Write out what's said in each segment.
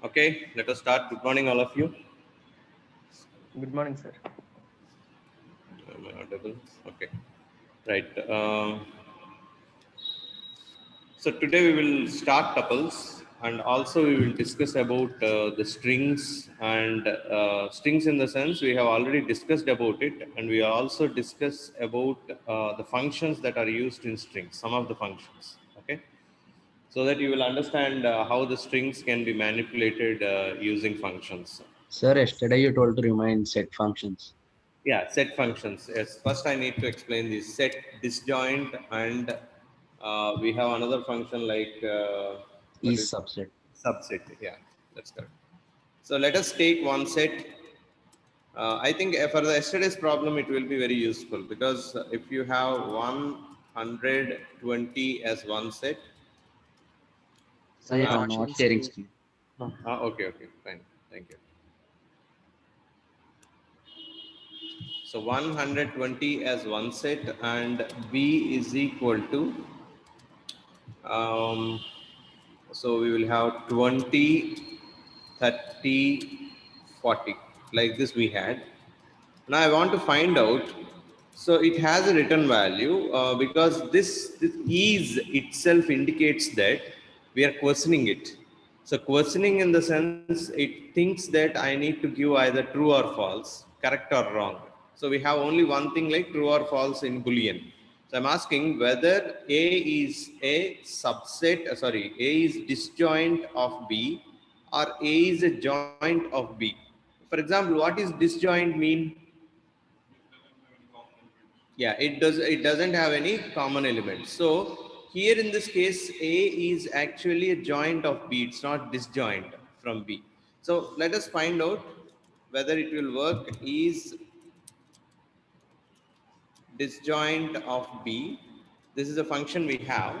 Okay, let us start. Good morning, all of you. Good morning, sir. Am I audible? Okay, right. So today we will start tuples, and also we will discuss about the strings and strings in the sense we have already discussed about it, and we also discuss about the functions that are used in strings. Some of the functions. Okay, so that you will understand how the strings can be manipulated using functions. Sir, yesterday you told to remind set functions. Yeah, set functions. Yes, first I need to explain this set, disjoint, and we have another function like what Is is subset. subset. Yeah, that's correct. So let us take one set. I think for the yesterday's problem, it will be very useful because if you have 120 as one set, Sir, you Yeah, are and not sharing sharing screen. screen. okay, okay, fine, thank you. So 120 as one set, and B is equal to um, so we will have 20, 30, 40, like this we had. Now I want to find out, so it has a return value because this is itself indicates that we are questioning it. So questioning in the sense it thinks that I need to give either true or false, correct or wrong. So we have only one thing like true or false in Boolean. So I'm asking whether A is a subset, A is disjoint of B or A is a joint of B. For example, what is disjoint mean? Yeah, it doesn't have any common elements. So here in this case A is actually a joint of B, it's not disjoint from B. So let us find out whether it will work. Is disjoint of B, this is a function we have,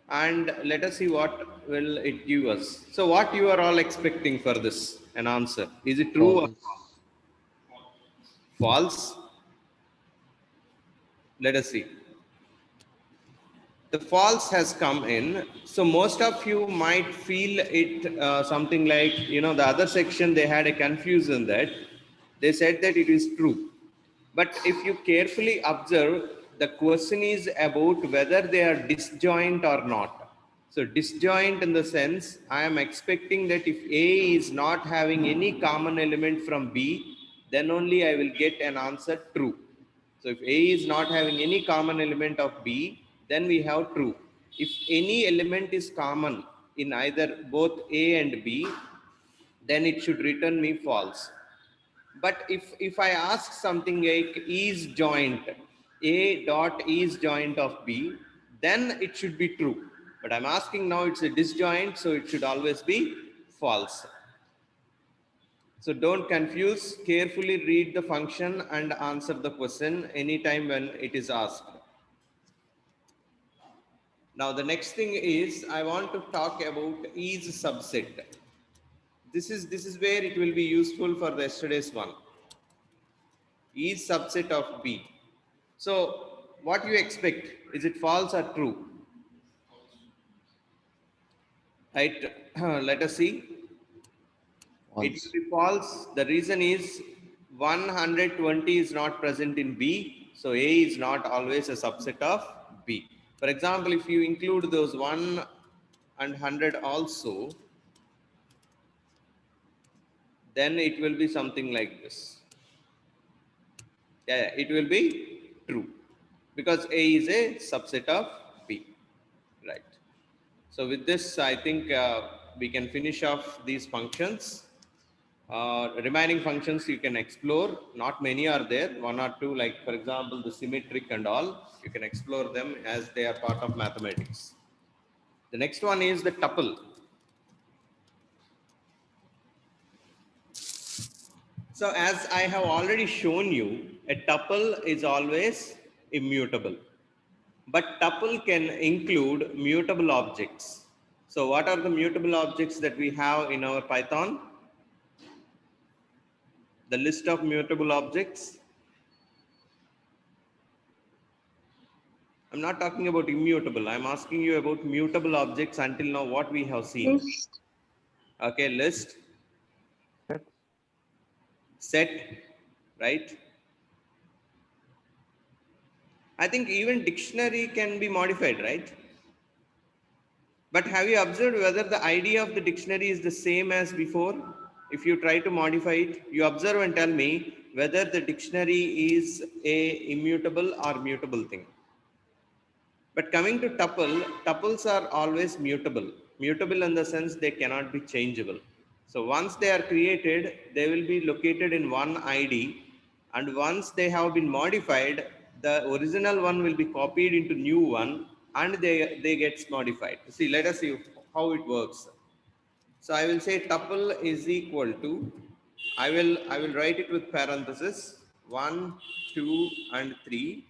and let us see what will it give us. So what you are all expecting for this an answer, is it true or False. false? Let us see. The false has come in. So most of you might feel it something like, the other section they had a confusion that they said that it is true. But if you carefully observe, the question is about whether they are disjoint or not. So disjoint in the sense, I am expecting that if A is not having any common element from B, then only I will get an answer true. So if A is not having any common element of B, then we have true. If any element is common in either both A and B, then it should return me false. But if I ask something like is joint, A dot is joint of B, then it should be true. But I'm asking now it's a disjoint, so it should always be false. So don't confuse, carefully read the function and answer the question anytime when it is asked. Now the next thing is I want to talk about is subset. This is where it will be useful for the yesterday's one. Is subset of B. So what you expect? Is it false or true? Right? Let us see. It will False. be false. The reason is 120 is not present in B, so A is not always a subset of B. For example, if you include those 1 and 100 also, then it will be something like this. Yeah, it will be true because A is a subset of B, right? So with this, I think we can finish off these functions. Remaining functions you can explore. Not many are there, one or two, like for example, the symmetric and all. You can explore them as they are part of mathematics. The next one is the tuple. So as I have already shown you, a tuple is always immutable. But tuple can include mutable objects. So what are the mutable objects that we have in our Python? The list of mutable objects. I'm not talking about immutable. I'm asking you about mutable objects until now what we have seen. List. Okay, list. set, right? I think even dictionary can be modified, right? But have you observed whether the ID of the dictionary is the same as before? If you try to modify it, you observe and tell me whether the dictionary is a immutable or mutable thing. But coming to tuple, tuples are always mutable. Mutable in the sense they cannot be changeable. So once they are created, they will be located in one ID, and once they have been modified, the original one will be copied into new one, and they gets modified. See, let us see how it works. So I will say tuple is equal to, I will write it with parenthesis 1, 2, and 3.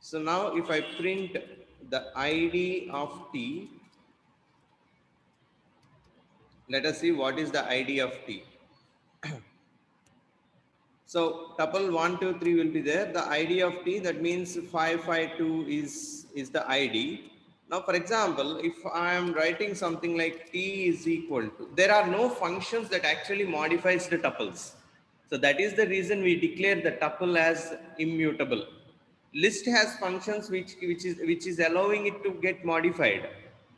So now if I print the ID of T, let us see what is the ID of T. So tuple 1, 2, 3 will be there. The ID of T, that means 552 is the ID. Now, for example, if I am writing something like T is equal to, there are no functions that actually modifies the tuples. So that is the reason we declare the tuple as immutable. List has functions which is allowing it to get modified,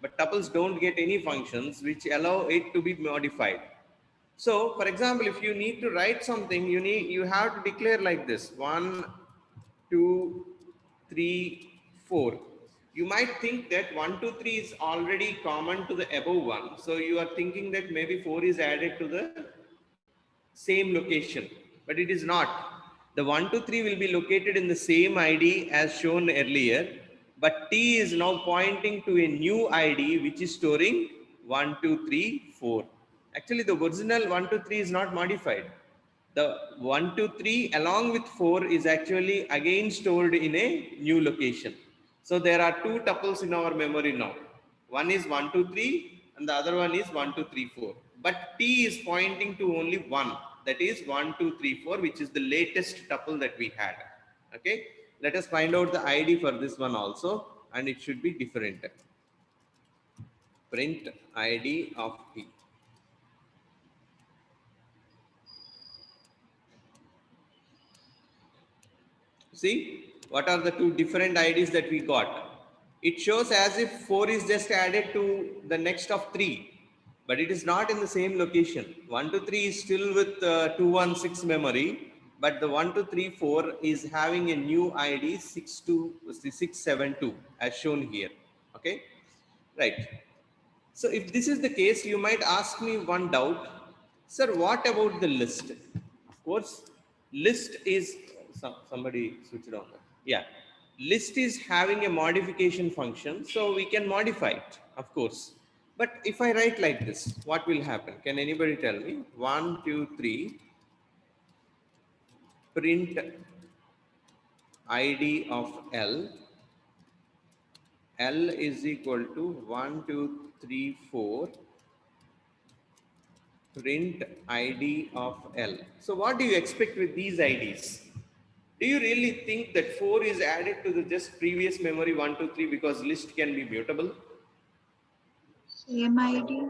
but tuples don't get any functions which allow it to be modified. So, for example, if you need to write something, you have to declare like this: 1, 2, 3, 4. You might think that 1, 2, 3 is already common to the above one. So you are thinking that maybe 4 is added to the same location, but it is not. The 1, 2, 3 will be located in the same ID as shown earlier, but T is now pointing to a new ID which is storing 1, 2, 3, 4. Actually, the original 1, 2, 3 is not modified. The 1, 2, 3 along with 4 is actually again stored in a new location. So there are two tuples in our memory now. One is 1, 2, 3 and the other one is 1, 2, 3, 4. But T is pointing to only one, that is 1, 2, 3, 4, which is the latest tuple that we had. Okay, let us find out the ID for this one also, and it should be different. Print ID of T. See, what are the two different IDs that we got? It shows as if 4 is just added to the next of 3, but it is not in the same location. 1, 2, 3 is still with 216 memory, but the 1, 2, 3, 4 is having a new ID 672 as shown here. Okay, right. So if this is the case, you might ask me one doubt, sir, what about the list? Of course, list is, somebody switch it on. Yeah, list is having a modification function, so we can modify it, of course. But if I write like this, what will happen? Can anybody tell me? 1, 2, 3, print ID of L. L is equal to 1, 2, 3, 4. Print ID of L. So what do you expect with these IDs? Do you really think that 4 is added to the just previous memory 1, 2, 3 because list can be mutable? Same ID.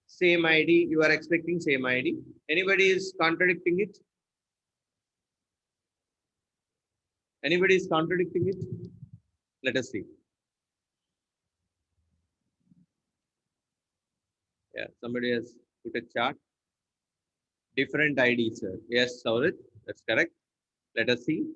Same ID, you are expecting same ID. Anybody is contradicting it? Anybody is contradicting it? Let us see. Yeah, somebody has put a chart. Different ID, sir. Yes, Saurit, that's correct. Let us see.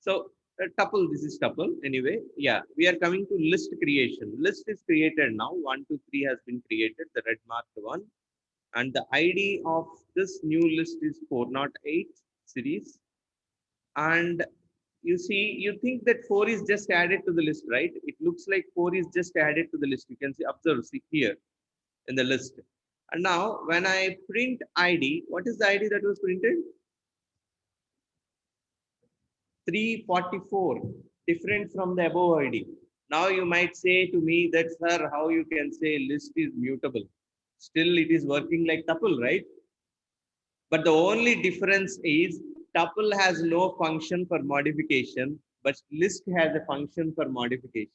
So tuple, this is tuple. Anyway, yeah, we are coming to list creation. List is created now. 1, 2, 3 has been created, the red marked one. And the ID of this new list is 408 series. And you see, you think that 4 is just added to the list, right? It looks like 4 is just added to the list. You can see, observe, see here in the list. And now when I print ID, what is the ID that was printed? 344, different from the above ID. Now you might say to me that, sir, how you can say list is mutable? Still it is working like tuple, right? But the only difference is tuple has no function for modification, but list has a function for modification.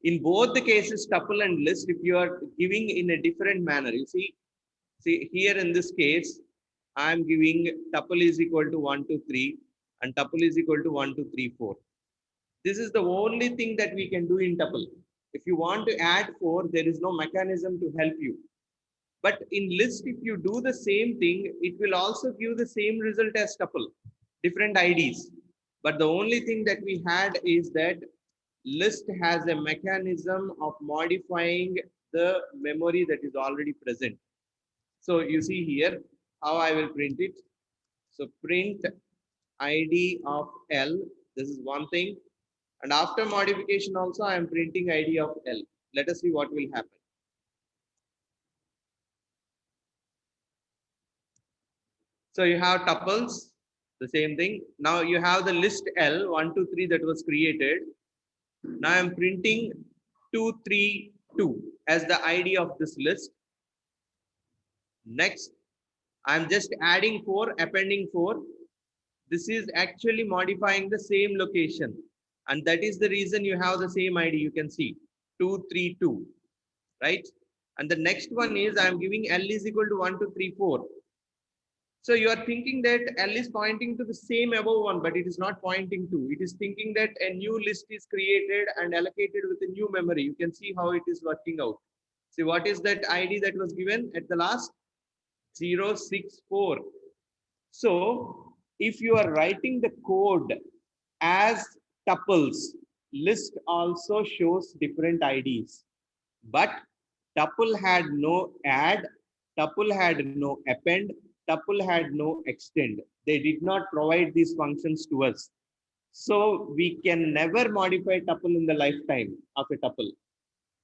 In both the cases, tuple and list, if you are giving in a different manner, you see, See here in this case, I am giving tuple is equal to 1, 2, 3 and tuple is equal to 1, 2, 3, 4. This is the only thing that we can do in tuple. If you want to add 4, there is no mechanism to help you. But in list, if you do the same thing, it will also give the same result as tuple, different IDs. But the only thing that we had is that list has a mechanism of modifying the memory that is already present. So you see here how I will print it. So print ID of L. This is one thing. And after modification also, I am printing ID of L. Let us see what will happen. So you have tuples, the same thing. Now you have the list L, 1, 2, 3 that was created. Now I'm printing 2, 3, 2 as the ID of this list. Next, I'm just adding 4, appending 4. This is actually modifying the same location. And that is the reason you have the same ID. You can see 2, 3, 2, right? And the next one is I'm giving L is equal to 1, 2, 3, 4. So you are thinking that L is pointing to the same above one, but it is not pointing to. It is thinking that a new list is created and allocated with a new memory. You can see how it is working out. See, what is that ID that was given at the last? 064. So if you are writing the code as tuples, list also shows different IDs. But tuple had no add, tuple had no append, tuple had no extend. They did not provide these functions to us. So we can never modify tuple in the lifetime of a tuple.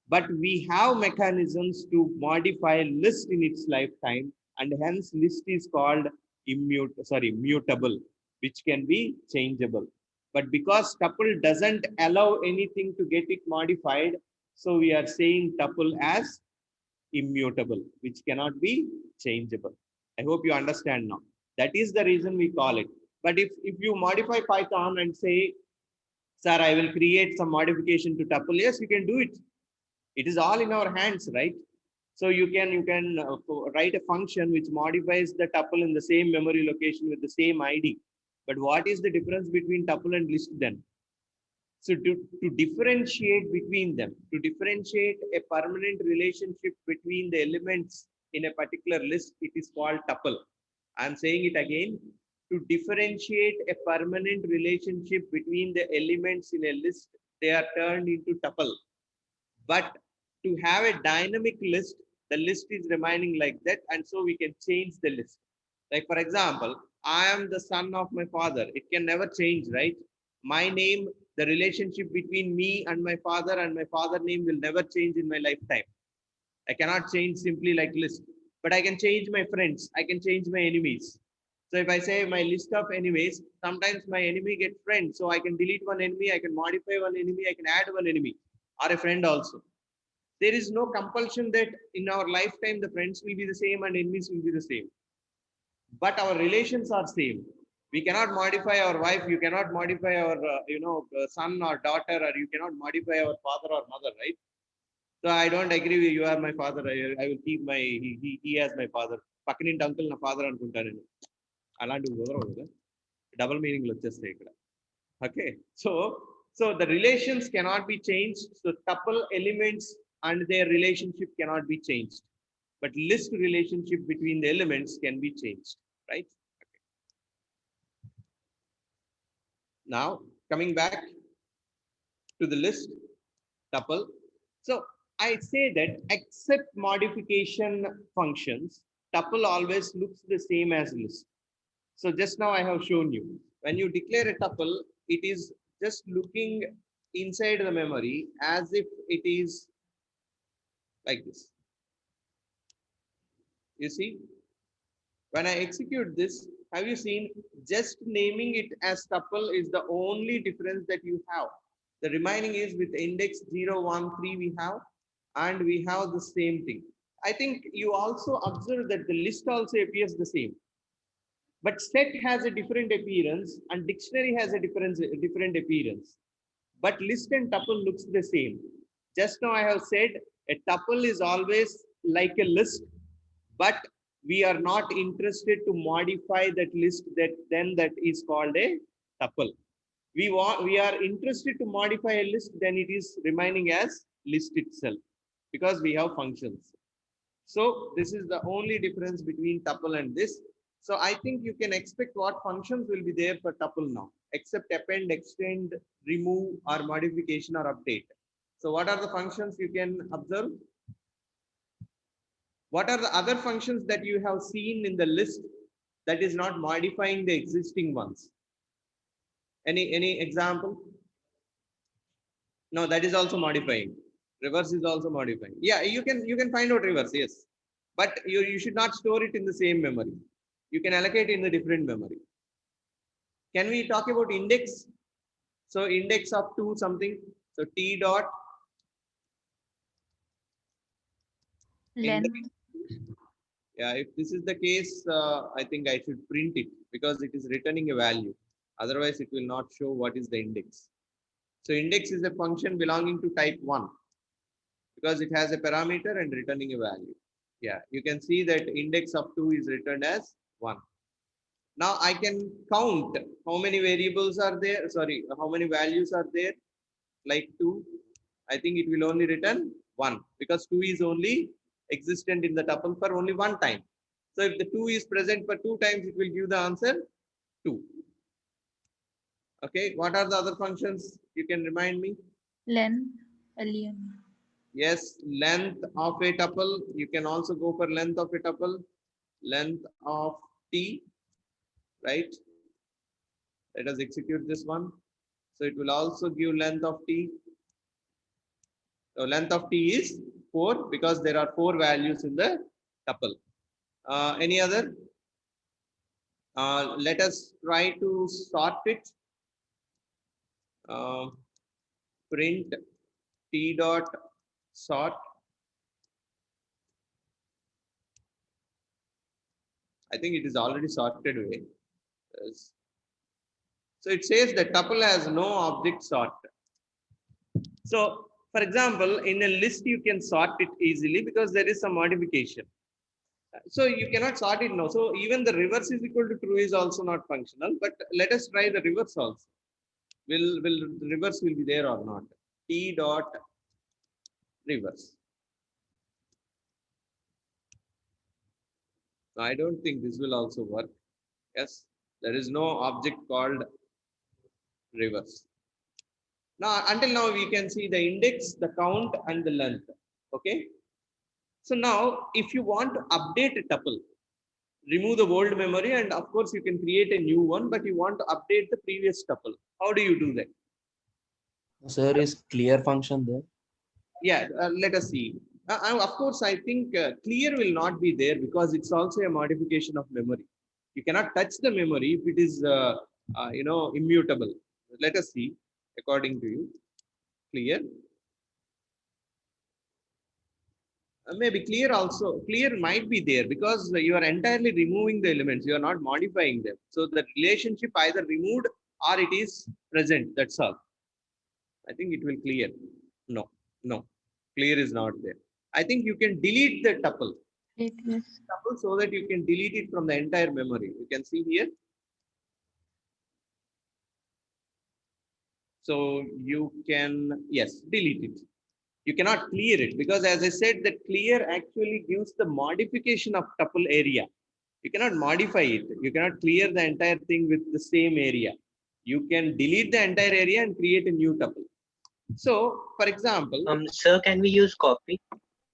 But we have mechanisms to modify list in its lifetime, and hence list is called mutable, which can be changeable. But because tuple doesn't allow anything to get it modified, so we are saying tuple as immutable, which cannot be changeable. I hope you understand now. That is the reason we call it. But if you modify Python and say, sir, I will create some modification to tuple, yes, you can do it. It is all in our hands, right? So you can write a function which modifies the tuple in the same memory location with the same ID. But what is the difference between tuple and list then? So to differentiate between them, to differentiate a permanent relationship between the elements in a particular list, it is called tuple. I'm saying it again. To differentiate a permanent relationship between the elements in a list, they are turned into tuple. But to have a dynamic list, the list is remaining like that, and so we can change the list. Like for example, I am the son of my father. It can never change, right? My name, the relationship between me and my father name will never change in my lifetime. I cannot change simply like list, but I can change my friends. I can change my enemies. So if I say my list of enemies, sometimes my enemy get friends. So I can delete one enemy, I can modify one enemy, I can add one enemy or a friend also. There is no compulsion that in our lifetime, the friends will be the same and enemies will be the same. But our relations are same. We cannot modify our wife. You cannot modify our, son or daughter, or you cannot modify our father or mother, right? So I don't agree with you are my father. I will keep my he as my father. Pakinin uncle na father anukunta nenu. Alanti kudaravadu. Double meaning lo vachestayi ikkada. Okay. So the relations cannot be changed. So tuple elements and their relationship cannot be changed. But list relationship between the elements can be changed, right? Okay. Now coming back to the list tuple. So I say that except modification functions, tuple always looks the same as list. So just now I have shown you, when you declare a tuple, it is just looking inside the memory as if it is like this. You see, when I execute this, have you seen just naming it as tuple is the only difference that you have. The remaining is with index 0, 1, 3 we have, and we have the same thing. I think you also observe that the list also appears the same. But set has a different appearance and dictionary has a different appearance. But list and tuple looks the same. Just now I have said a tuple is always like a list, but we are not interested to modify that list, that is called a tuple. We are interested to modify a list, then it is remaining as list itself, because we have functions. So this is the only difference between tuple and this. So I think you can expect what functions will be there for tuple now, except append, extend, remove, or modification or update. So what are the functions you can observe? What are the other functions that you have seen in the list that is not modifying the existing ones? Any example? No, that is also modifying. Reverse is also modifying. Yeah, you can find out reverse, yes. But you should not store it in the same memory. You can allocate in the different memory. Can we talk about index? So index of 2 something. So T dot index. Length. Yeah, if this is the case, I think I should print it because it is returning a value. Otherwise, it will not show what is the index. So index is a function belonging to type 1 because it has a parameter and returning a value. Yeah, you can see that index of 2 is returned as 1. Now I can count how many variables are there. Sorry, how many values are there? Like 2. I think it will only return 1 because 2 is only existent in the tuple for only one time. So if the 2 is present for 2 times, it will give the answer 2. Okay, what are the other functions? You can remind me. Length. Len. Yes, length of a tuple. You can also go for length of a tuple. Length of T, right? Let us execute this one. So it will also give length of T. So length of T is 4 because there are 4 values in the tuple. Any other? Let us try to sort it. Print T dot sort. I think it is already sorted away. Yes. So it says the tuple has no object sort. So for example, in a list, you can sort it easily because there is some modification. So you cannot sort it now. So even the reverse is equal to true is also not functional, but let us try the reverse also. Will the reverse will be there or not? T dot reverse. I don't think this will also work. Yes, there is no object called reverse. Now, until now, we can see the index, the count, and the length. Okay. So now, if you want to update a tuple, remove the old memory, and of course, you can create a new one, but you want to update the previous tuple. How do you do that? Sir, is clear function there? Yeah, let us see. Of course, I think clear will not be there because it's also a modification of memory. You cannot touch the memory if it is, immutable. Let us see, according to you, clear. Maybe clear also. Clear might be there because you are entirely removing the elements. You are not modifying them. So the relationship either removed or it is present. That's all. I think it will clear. No, clear is not there. I think you can delete the tuple. Yes. Tuple so that you can delete it from the entire memory. You can see here. So you can, yes, delete it. You cannot clear it because as I said, that clear actually gives the modification of tuple area. You cannot modify it. You cannot clear the entire thing with the same area. You can delete the entire area and create a new tuple. So, for example, Sir, can we use copy?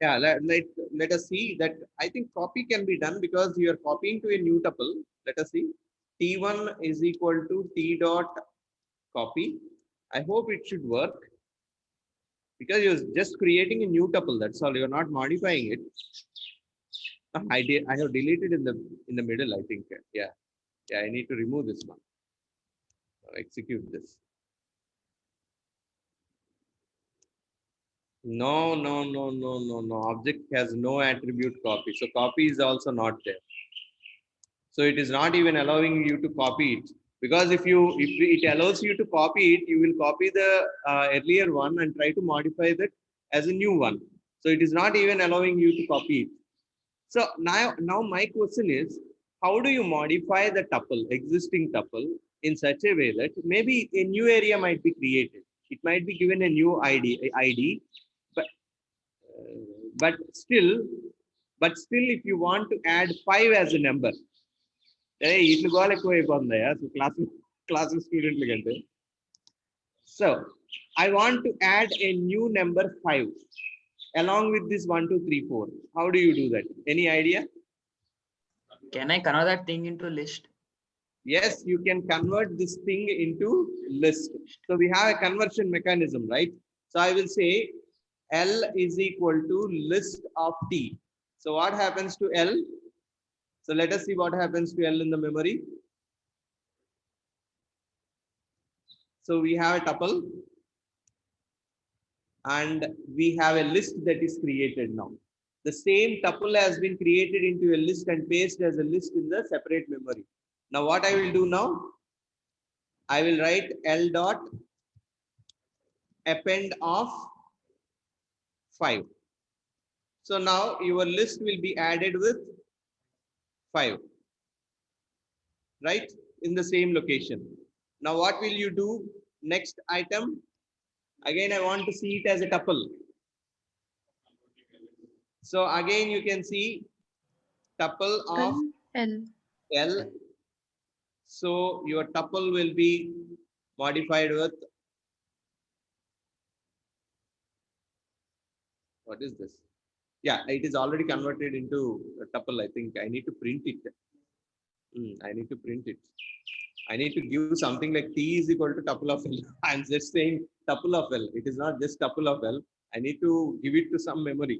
yeah, let us see that. I think copy can be done because you are copying to a new tuple. Let us see. T1 is equal to T dot copy. I hope it should work because you're just creating a new tuple. That's all. You're not modifying it. I have deleted in the middle. I think. Yeah. I need to remove this one. Execute this. No. Object has no attribute copy. So copy is also not there. So it is not even allowing you to copy it. Because if it allows you to copy it, you will copy the earlier one and try to modify that as a new one. So it is not even allowing you to copy it. So now my question is, how do you modify the tuple, existing tuple, in such a way that maybe a new area might be created? It might be given a new ID, but but still, if you want to add 5 as a number, hey, ఇట్లు గోల ఎక్కువ అయిపోతుందయ్యా class స్టూడెంట్లు కంటే. So I want to add a new number 5 along with this 1, 2, 3, 4. How do you do that? Any idea? Can I convert that thing into list? Yes, you can convert this thing into list. So we have a conversion mechanism, right? So I will say L is equal to list of T. So what happens to L? So let us see what happens to L in the memory. So we have a tuple and we have a list that is created now. The same tuple has been created into a list and pasted as a list in the separate memory. Now what I will do now, I will write L dot append of 5. So now your list will be added with 5, right? In the same location. Now what will you do? Next item, again I want to see it as a tuple. So again you can see tuple of L. L. So your tuple will be modified with, what is this? Yeah, it is already converted into a tuple. I think I need to print it. I need to print it. I need to give something like T is equal to tuple of L. I'm just saying tuple of L. It is not just tuple of L. I need to give it to some memory,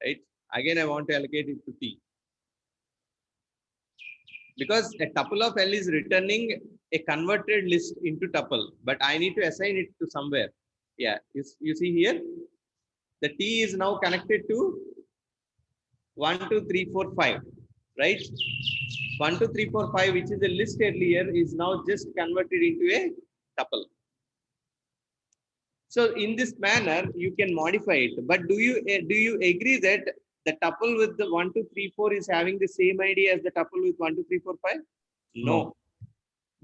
right? Again, I want to allocate it to T. Because a tuple of L is returning a converted list into tuple, but I need to assign it to somewhere. Yeah, you see here, the T is now connected to 1, 2, 3, 4, 5, right? 1, 2, 3, 4, 5, which is a list earlier, is now just converted into a tuple. So in this manner, you can modify it. But do you agree that the tuple with the 1, 2, 3, 4 is having the same ID as the tuple with 1, 2, 3, 4, 5? No.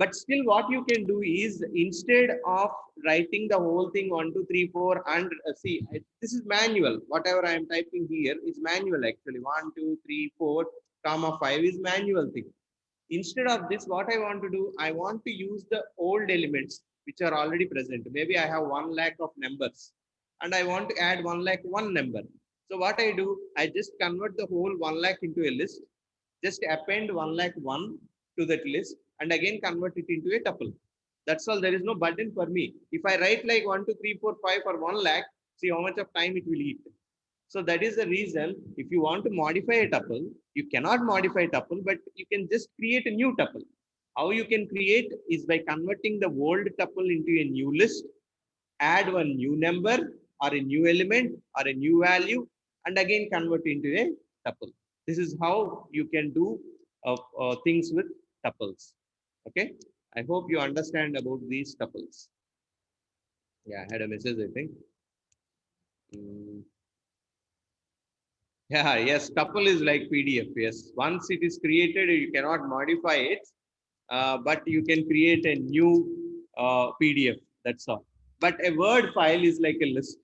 But still what you can do is, instead of writing the whole thing 1, 2, 3, 4 and see, this is manual. Whatever I am typing here is manual actually. 1, 2, 3, 4, comma 5 is manual thing. Instead of this, what I want to do, I want to use the old elements which are already present. Maybe I have 1 lakh of numbers and I want to add 1 lakh one number. So what I do, I just convert the whole 1 lakh into a list, just append 1 lakh 1 to that list and again convert it into a tuple. That's all. There is no burden for me. If I write like 1, 2, 3, 4, 5 for 1 lakh, see how much of time it will eat. So that is the reason, if you want to modify a tuple, you cannot modify a tuple, but you can just create a new tuple. How you can create is by converting the old tuple into a new list, add one new number or a new element or a new value, and again convert into a tuple. This is how you can do things with tuples. Okay, I hope you understand about these tuples. Yeah, I had a message, I think. Yeah, yes, tuple is like PDF. Yes, once it is created, you cannot modify it, but you can create a new PDF. That's all. But a Word file is like a list,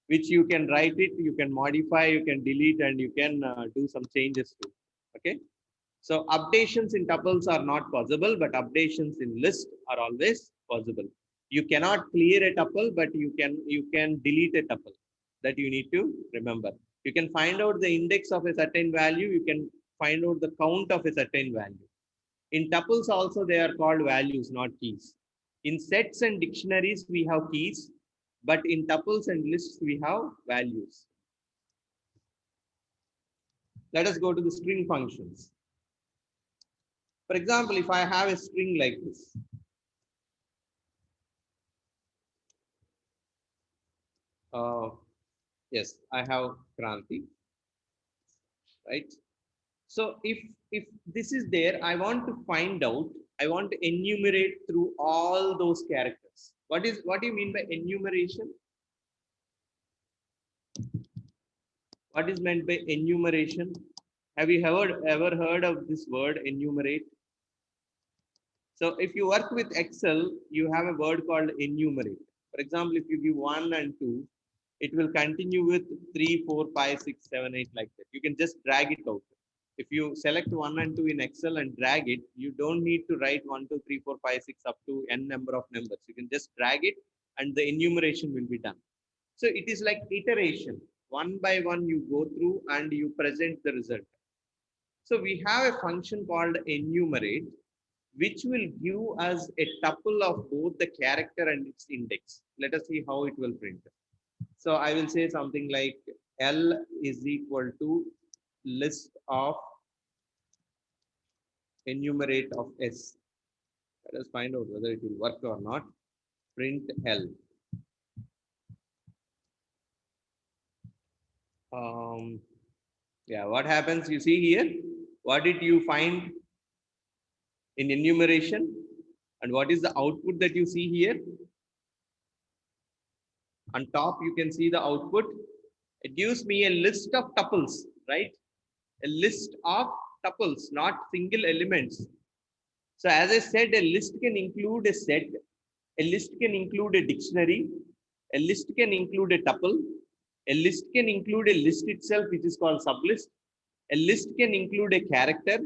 which you can write it, you can modify, you can delete, and you can do some changes to. Okay. So updations in tuples are not possible, but updations in list are always possible. You cannot clear a tuple, but you can delete a tuple. That you need to remember. You can find out the index of a certain value. You can find out the count of a certain value. In tuples also, they are called values, not keys. In sets and dictionaries, we have keys, but in tuples and lists, we have values. Let us go to the string functions. For example, if I have a string like this, yes, I have Kranti, right? So if this is there, I want to find out, I want to enumerate through all those characters. What do you mean by enumeration? What is meant by enumeration? Have you ever heard of this word enumerate? So if you work with Excel, you have a word called enumerate. For example, if you give 1 and 2, it will continue with 3, 4, 5, 6, 7, 8 like that. You can just drag it out. If you select 1 and 2 in Excel and drag it, you don't need to write 1, 2, 3, 4, 5, 6 up to n number of numbers. You can just drag it and the enumeration will be done. So it is like iteration. One by one you go through and you present the result. So we have a function called enumerate, which will give us a tuple of both the character and its index. Let us see how it will print. So I will say something like L is equal to list of enumerate of S. Let us find out whether it will work or not. Print L. Yeah, what happens? You see here, what did you find in enumeration? And what is the output that you see here? On top, you can see the output. It gives me a list of tuples, right? A list of tuples, not single elements. So as I said, a list can include a set, a list can include a dictionary, a list can include a tuple, a list can include a list itself, which is called sublist, a list can include a character,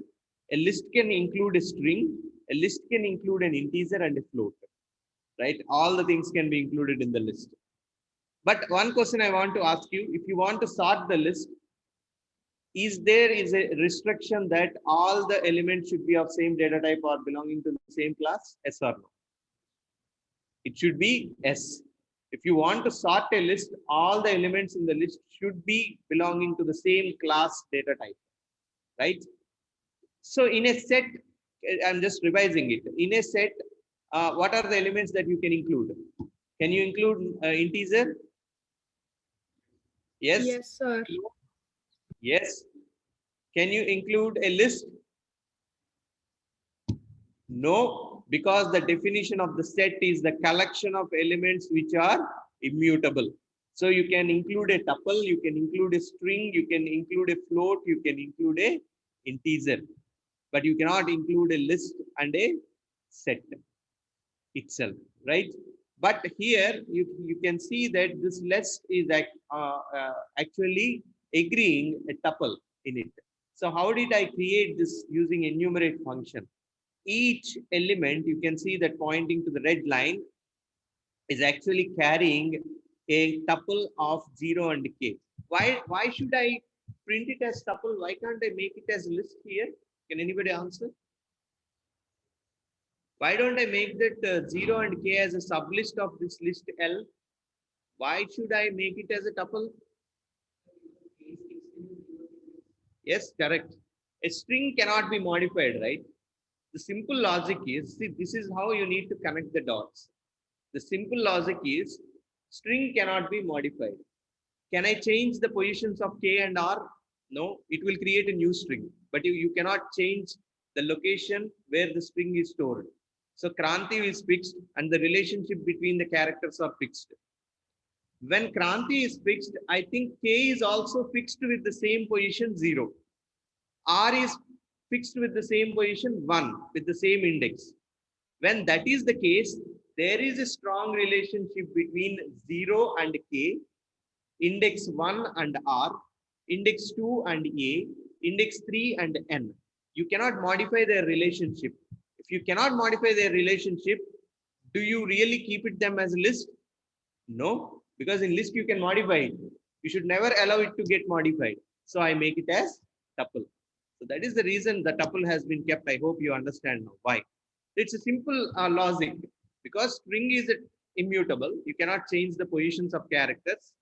a list can include a string, a list can include an integer and a float, right? All the things can be included in the list. But one question I want to ask you, if you want to sort the list, is there a restriction that all the elements should be of same data type or belonging to the same class? Yes or no? It should be yes. If you want to sort a list, all the elements in the list should be belonging to the same class data type, right? So in a set, I'm just revising it. In a set, what are the elements that you can include? Can you include integer? Yes. Yes, sir. Yes. Can you include a list? No, because the definition of the set is the collection of elements which are immutable. So you can include a tuple, you can include a string, you can include a float, you can include a integer, but you cannot include a list and a set itself, right? But here you can see that this list is actually agreeing a tuple in it. So how did I create this using enumerate function? Each element, you can see that pointing to the red line, is actually carrying a tuple of 0 and k. Why should I print it as tuple? Why can't I make it as list here? Can anybody answer? Why don't I make that 0 and k as a sublist of this list L? Why should I make it as a tuple? Yes, correct. A string cannot be modified, right? The simple logic is, see, this is how you need to connect the dots. The simple logic is, string cannot be modified. Can I change the positions of k and r? No, it will create a new string, but you cannot change the location where the string is stored. So Kranti is fixed and the relationship between the characters are fixed. When Kranti is fixed, I think k is also fixed with the same position 0. R is fixed with the same position 1 with the same index. When that is the case, there is a strong relationship between 0 and k, index 1 and r, index 2 and a, index 3 and n. You cannot modify their relationship. If you cannot modify their relationship, do you really keep it them as a list? No, because in list you can modify it. You should never allow it to get modified. So I make it as tuple. So that is the reason the tuple has been kept. I hope you understand now why. It's a simple logic, because string is immutable. You cannot change the positions of characters.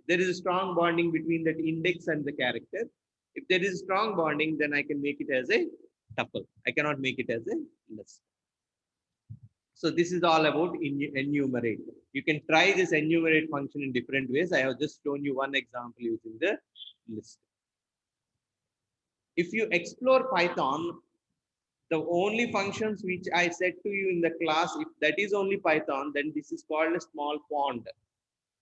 There is a strong bonding between that index and the character. If there is strong bonding, then I can make it as a tuple. I cannot make it as a list. So this is all about enumerate. You can try this enumerate function in different ways. I have just shown you one example using the list. If you explore Python, the only functions which I said to you in the class, if that is only Python, then this is called a small pond.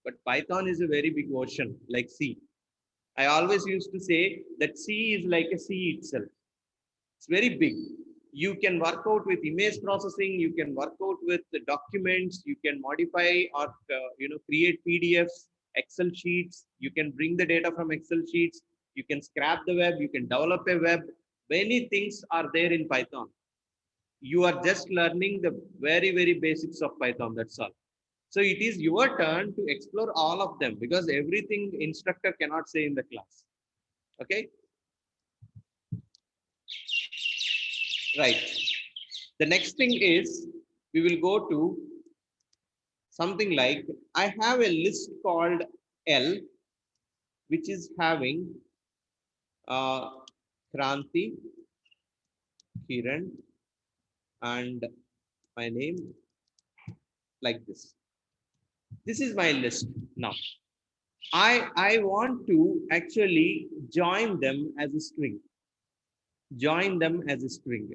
But Python is a very big ocean like C. I always used to say that C is like a sea itself. It's very big. You can work out with image processing. You can work out with the documents. You can modify or create PDFs, Excel sheets. You can bring the data from Excel sheets. You can scrap the web. You can develop a web. Many things are there in Python. You are just learning the very, very basics of Python. That's all. So it is your turn to explore all of them because everything instructor cannot say in the class. Okay. Right. The next thing is we will go to something like I have a list called L, which is having Kranti, Kiran, and my name like this. This is my list now. I want to actually join them as a string. Join them as a string.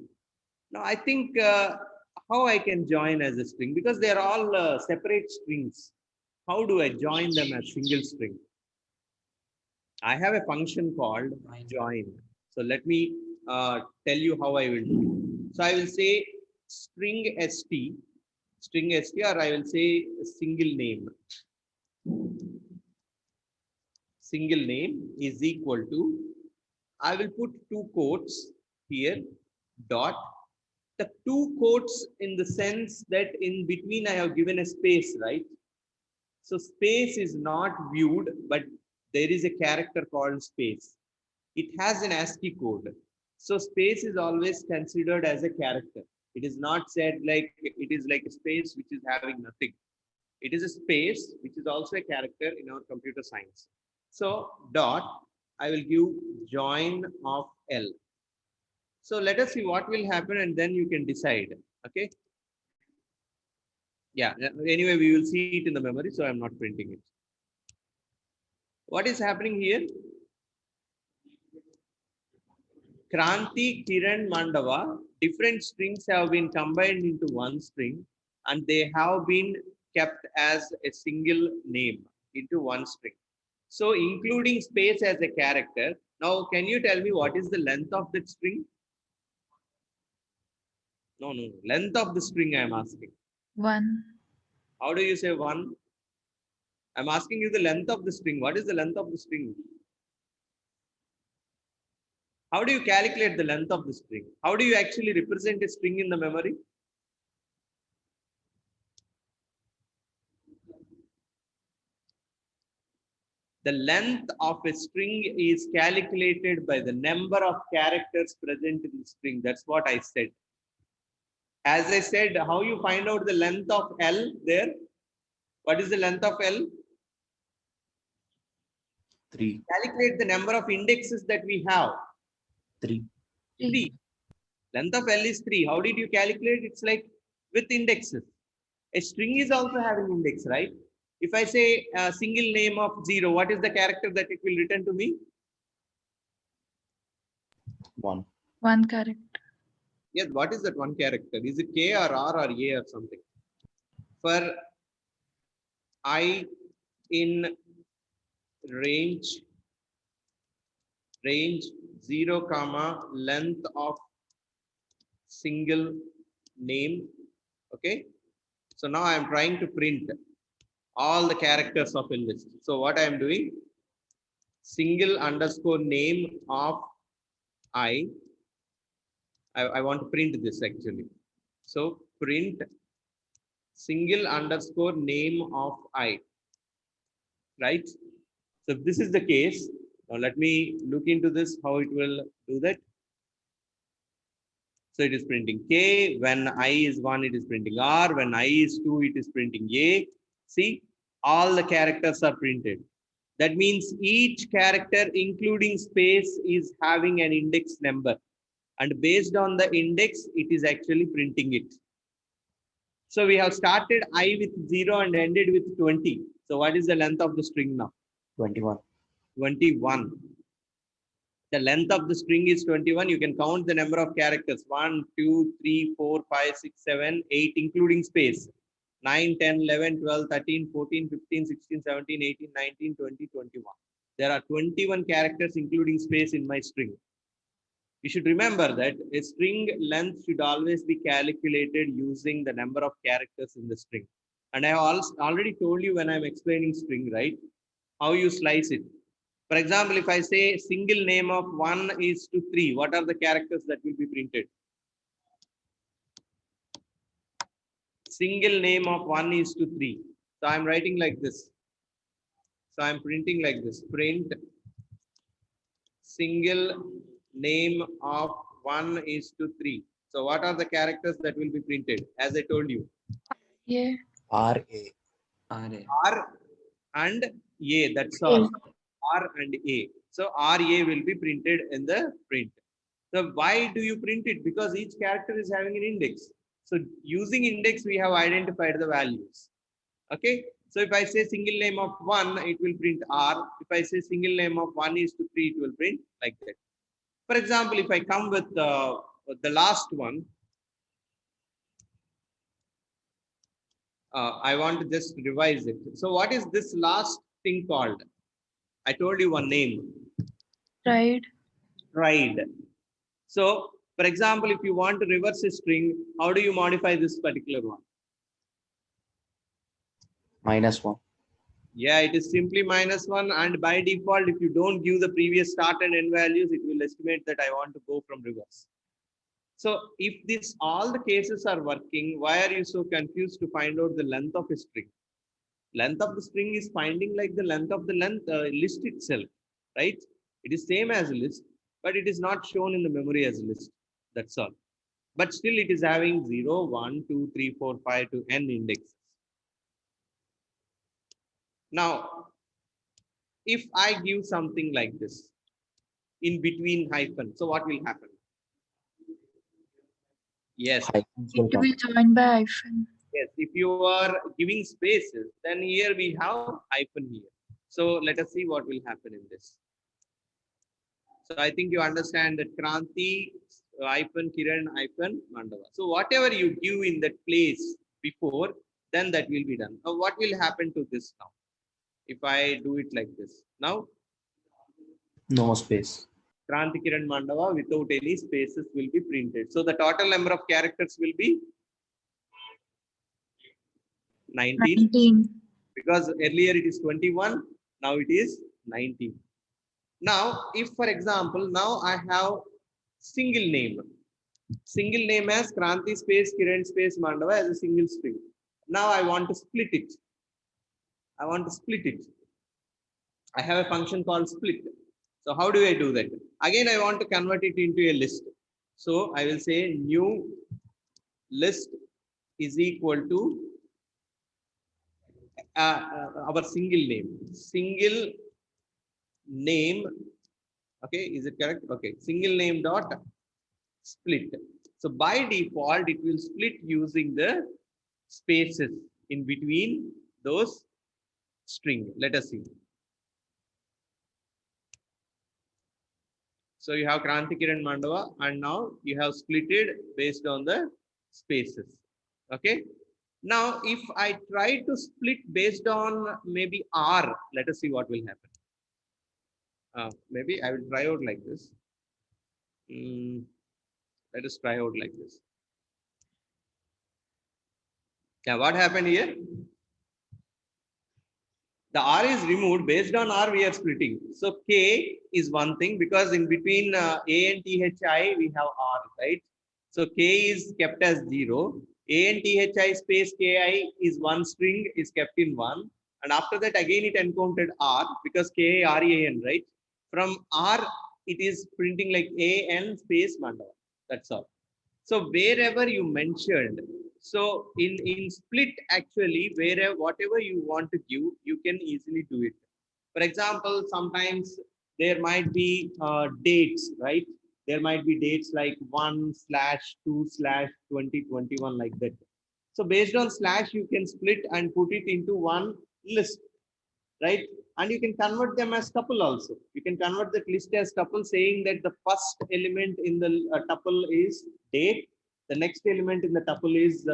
Now I think how I can join as a string because they are all separate strings. How do I join them as single string? I have a function called join. So let me tell you how I will do it. So I will say string st, or I will say single name. Single name is equal to, I will put two quotes here, dot. The two quotes in the sense that in between I have given a space, right? So space is not viewed, but there is a character called space. It has an ASCII code. So space is always considered as a character. It is not said like it is like a space which is having nothing. It is a space which is also a character in our computer science. So dot, I will give join of L. So let us see what will happen and then you can decide. Okay. Yeah, anyway, we will see it in the memory, so I'm not printing it. What is happening here? Kranti, Kiran, Mandava, different strings have been combined into one string and they have been kept as a single name into one string. So including space as a character. Now, can you tell me what is the length of that string? No. Length of the string I am asking. 1. How do you say 1? I'm asking you the length of the string. What is the length of the string? How do you calculate the length of the string? How do you actually represent a string in the memory? The length of a string is calculated by the number of characters present in the string. That's what I said. As I said, how you find out the length of L there? What is the length of L? 3. Calculate the number of indexes that we have. 3. 3. Length of L is 3. How did you calculate? It's like with indexes. A string is also having index, right? If I say a single name of 0, what is the character that it will return to me? 1. 1 character. Yes, what is that one character? Is it K or R or A or something? For I in range 0 comma length of single name. Okay. So now I am trying to print all the characters of a list. So what I am doing, single underscore name of I want to print this actually. So print single underscore name of I, right? So if this is the case, now let me look into this, how it will do that. So it is printing K, when I is 1, it is printing R, when I is 2, it is printing A. See, all the characters are printed. That means each character, including space, is having an index number. And based on the index, it is actually printing it. So we have started I with 0 and ended with 20. So what is the length of the string now? 21. 21. The length of the string is 21. You can count the number of characters. 1, 2, 3, 4, 5, 6, 7, 8, including space. 9, 10, 11, 12, 13, 14, 15, 16, 17, 18, 19, 20, 21. There are 21 characters including space in my string. You should remember that a string length should always be calculated using the number of characters in the string. And I have already told you when I'm explaining string, right, how you slice it. For example, if I say single name of 1:3, what are the characters that will be printed? Single name of 1:3. So I'm writing like this. So I'm printing like this. Print single name of 1:3. So what are the characters that will be printed? As I told you, Yeah. RA. RA. R and A. That's all. R and A. So RA will be printed in the print. So why do you print it? Because each character is having an index. So using index, we have identified the values. Okay. So if I say single name of 1, it will print R. If I say single name of 1:3, it will print like that. For example, if I come with the last one, I want to just revise it. So what is this last thing called? I told you one name. Right. Tried. So, for example, if you want to reverse a string, how do you modify this particular one? -1. Yeah, it is simply -1, and by default, if you don't give the previous start and end values, it will estimate that I want to go from reverse. So if this all the cases are working, why are you so confused to find out the length of a string? Length of the string is finding like the length of the list itself, right? It is same as a list, but it is not shown in the memory as a list. That's all. But still it is having 0, 1, 2, 3, 4, 5 to n indexes. Now, if I give something like this in between hyphen, so what will happen? Yes, Hyphens It will will come. be joined by hyphen. yes. If you are giving spaces, then here we have hyphen here. So let us see what will happen in this. So I think you understand that Kranti hyphen Kiran hyphen Mandava. So whatever you give in that place before, then that will be done. Now what will happen to this now? If I do it like this. Now No space. Kranti Kiran Mandava without any spaces will be printed. So the total number of characters will be 19, 19. because earlier it is 21, now it is 19. Now, if for example, now I have single name as Kranti space Kiran space Mandava as a single string. Now I want to split it. I have a function called split. So how do I do that? Again, I want to convert it into a list. So I will say new list is equal to our single name. Okay, is it correct? Okay, single name dot split. So by default, it will split using the spaces in between those string. Let us see. So you have Kranti Kiran Mandava, and now you have splitted based on the spaces. Okay. Now, if I try to split based on maybe R, let us see what will happen. Maybe I will try out like this. Let us try out like this. Yeah, what happened here? The R is removed. Based on R, we are splitting. So K is one thing, because in between A and THI, we have R, right? So K is kept as 0. A and THI space KI is one string, is kept in 1. And after that, again, it encountered R, because KARAN, right? From R, it is printing like AN space Mandava. That's all. So wherever you mentioned, so in split, actually, whatever you want to give, you can easily do it. For example, sometimes there might be dates, right? There might be dates like 1/2/2021, like that. So based on slash, you can split and put it into one list, right? And you can convert them as tuple also. You can convert that list as tuple, saying that the first element in the tuple is date, the next element in the tuple is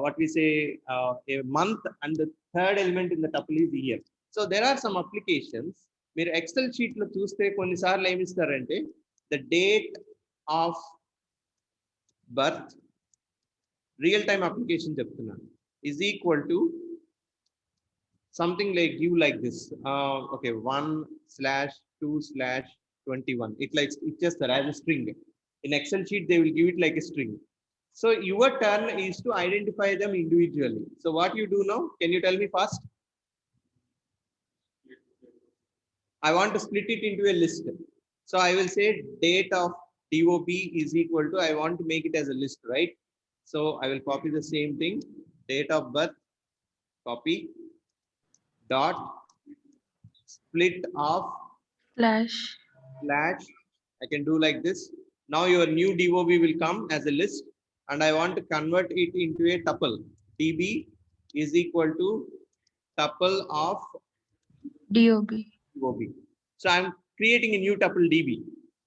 what we say a month, and the third element in the tuple is year. So there are some applications మీరు Excel sheet లో చూస్తే కొన్నిసార్లు ఏమి ఇస్తారంటే the date of birth real time application చెప్తున్నాను is equal to something like give like this okay 1/2/21 ఇట్లా ఇచ్చేస్తారు as a string in Excel sheet they will give it like a string. So your turn is to identify them individually. So what you do now, can you tell me first? I want to split it into a list. So I will say date of DOB is equal to, I want to make it as a list, right? So I will copy the same thing, date of birth, copy, dot, split of Slash. slash, I can do like this. Now your new DOB will come as a list and I want to convert it into a tuple. DB is equal to tuple of DOB. DOB. So I'm creating a new tuple DB.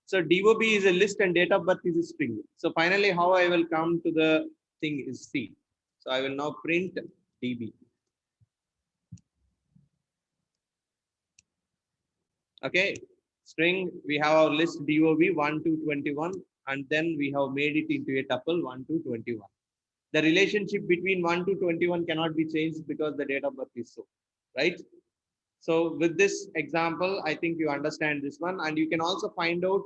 So DOB is a list and date of birth is a string. So finally how I will come to the thing is C. So I will now print DB. Okay, string, we have our list DOB 1 to 21 and then we have made it into a tuple 1 to 21. The relationship between 1 to 21 cannot be changed because the date of birth is so, right? So with this example, I think you understand this one, and you can also find out,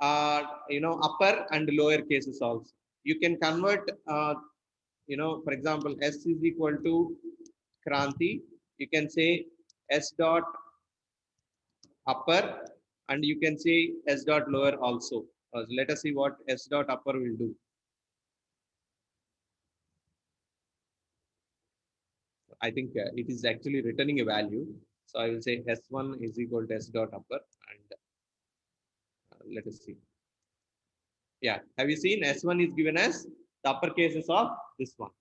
upper and lower cases also. You can convert, for example, S is equal to Kranti. You can say S dot upper, and you can say S dot lower also. Let us see what S dot upper will do. I think it is actually returning a value. So I will say S1 is equal to S dot upper and let us see. Yeah, have you seen S1 is given as the upper cases of this one.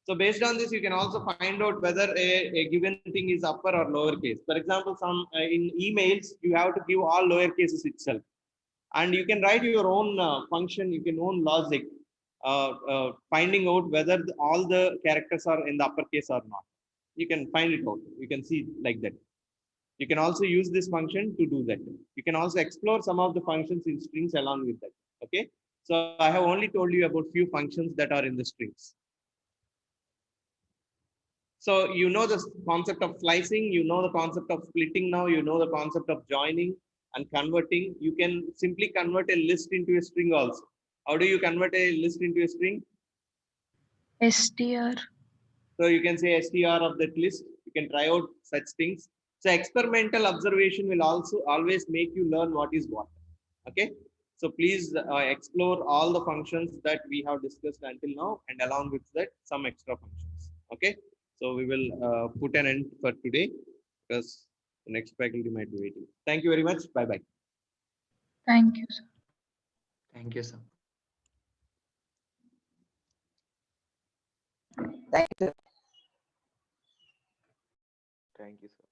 So based on this, you can also find out whether a given thing is upper or lower case. For example, some in emails, you have to give all lower cases itself. And you can write your own function, you can own logic, finding out whether all the characters are in the uppercase or not. You can find it out. You can see like that. You can also use this function to do that. You can also explore some of the functions in strings along with that. Okay. So I have only told you about few functions that are in the strings. So you know the concept of slicing, you know the concept of splitting now, you know the concept of joining and converting. You can simply convert a list into a string also. How do you convert a list into a string? STR. So you can say str of that list. You can try out such things. So experimental observation will also always make you learn what is what. Okay. So please explore all the functions that we have discussed until now, and along with that, some extra functions. Okay. So we will put an end for today because the next faculty might be waiting. Thank you very much. Bye bye. Thank you, sir. Thank you, sir. Thank you, sir.